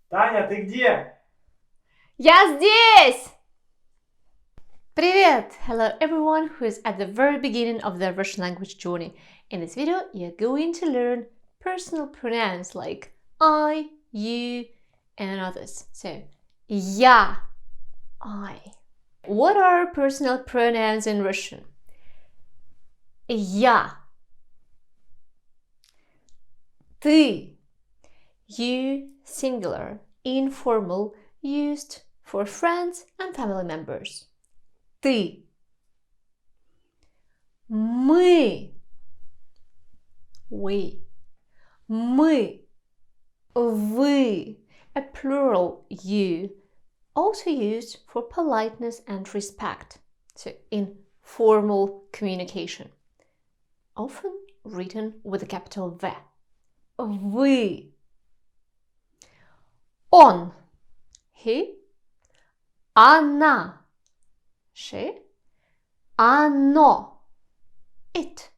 Таня, ты где? Я здесь! Привет! Hello everyone who is at the very beginning of their Russian language journey. In this video, you're going to learn personal pronouns like I, you, and others. So, я, I. What are personal pronouns in Russian? Я, ты, you, singular, informal, used for friends and family members. Ты. Мы. We. Мы. Вы. A plural you. Also used for politeness and respect. So in formal communication. Often written with a capital V. Вы. Он. He. Она. She. Оно. It.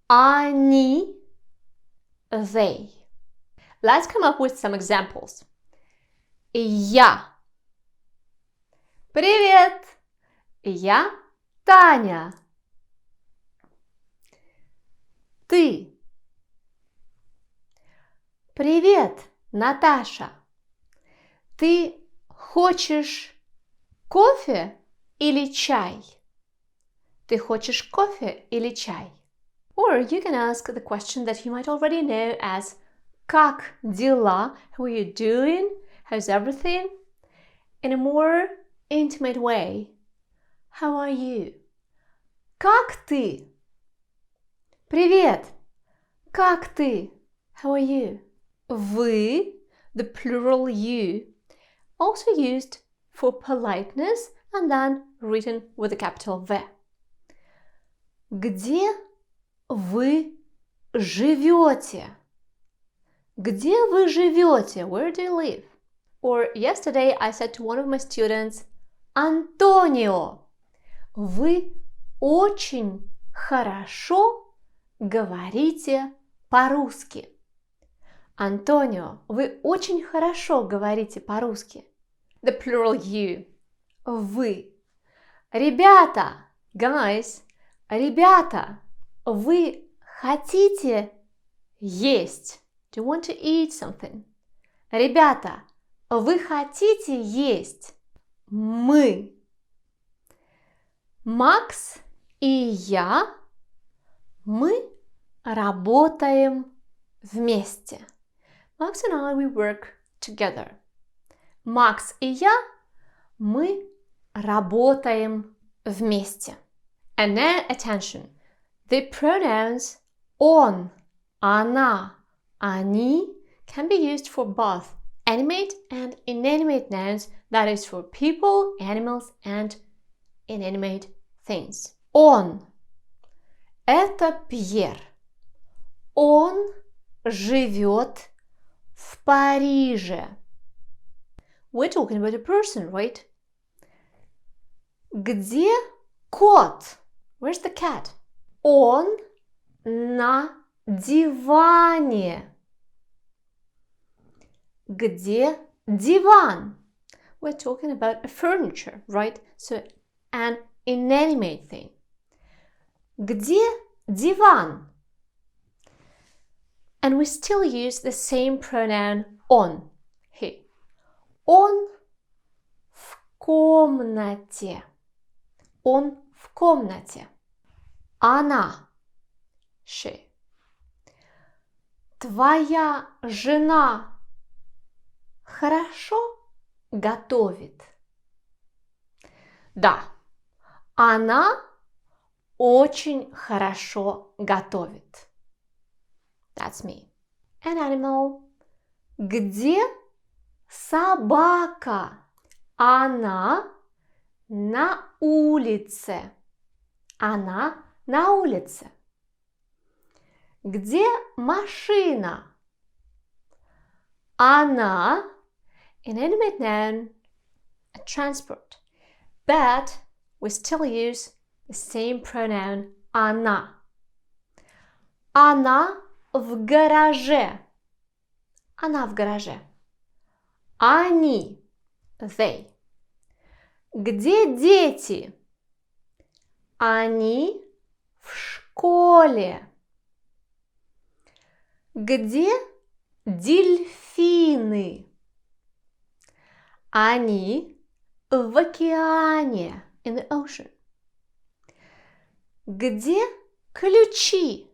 Они. They. Let's come up with some examples. Я. Привет! Я Таня. Ты. Привет, Наташа. Ты хочешь кофе или чай? Ты хочешь кофе или чай? Or you can ask the question that you might already know as как дела? How are you doing? How's everything? In a more intimate way. How are you? Как ты? Привет! Как ты? How are you? Вы, the plural you, also used for politeness and then written with a capital V. Где вы живете? Где вы живете? Where do you live? Or yesterday I said to one of my students, Антонио, вы очень хорошо говорите по-русски. Антонио, вы очень хорошо говорите по-русски. The plural you. Вы. Ребята, guys, ребята, вы хотите есть? Do you want to eat something? Ребята, вы хотите есть? Мы. Макс и я, мы работаем вместе. Max and I, we work together. Макс и я, мы работаем вместе. And now attention. The pronouns он, она, они can be used for both animate and inanimate nouns, that is for people, animals, and inanimate things. Он – это Пьер. Он живет в Париже. We're talking about a person, right? Где кот? Where's the cat? Он на диване. Где диван? We're talking about a furniture, right? So an inanimate thing. Где диван? And we still use the same pronoun он, he. Он в комнате. Он в комнате. Она, she. Твоя жена хорошо готовит. Да, она очень хорошо готовит. That's me. An animal. Где собака? Она на улице. Она на улице. Где машина? Она, inanimate noun, a transport. But we still use the same pronoun она. Она в гараже. Она в гараже. Они, they. Где дети? Они в школе. Где дельфины? Они в океане, in the ocean. Где ключи?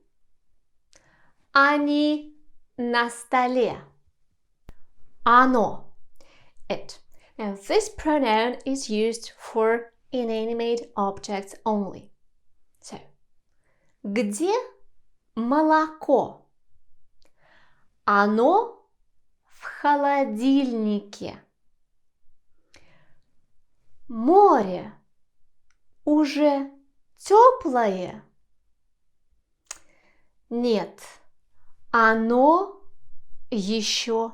Они на столе. Оно, it. Now this pronoun is used for inanimate objects only. So, где молоко? Оно в холодильнике. Море уже теплое? Нет, оно еще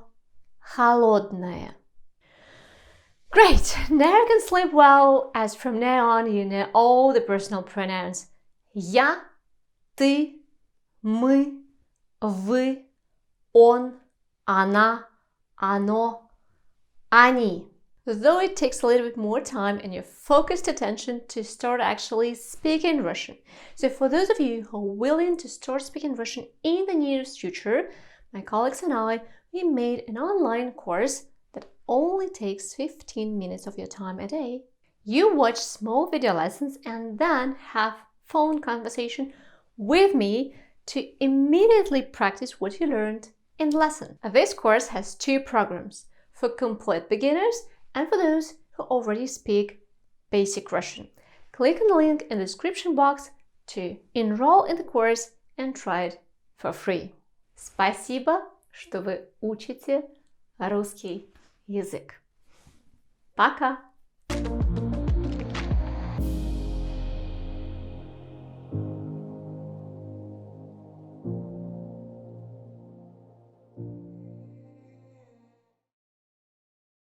холодное. Great! Now you can sleep well, as from now on you know all the personal pronouns. Я, ты, мы, вы, он, она, оно, они. Though it takes a little bit more time and your focused attention to start actually speaking Russian. So for those of you who are willing to start speaking Russian in the nearest future, my colleagues and I, we made an online course that only takes 15 minutes of your time a day. You watch small video lessons and then have phone conversation with me to immediately practice what you learned in the lesson. This course has 2 programs for complete beginners and for those who already speak basic Russian. Click on the link in the description box to enroll in the course and try it for free. Спасибо, что вы учите русский язык. Пока!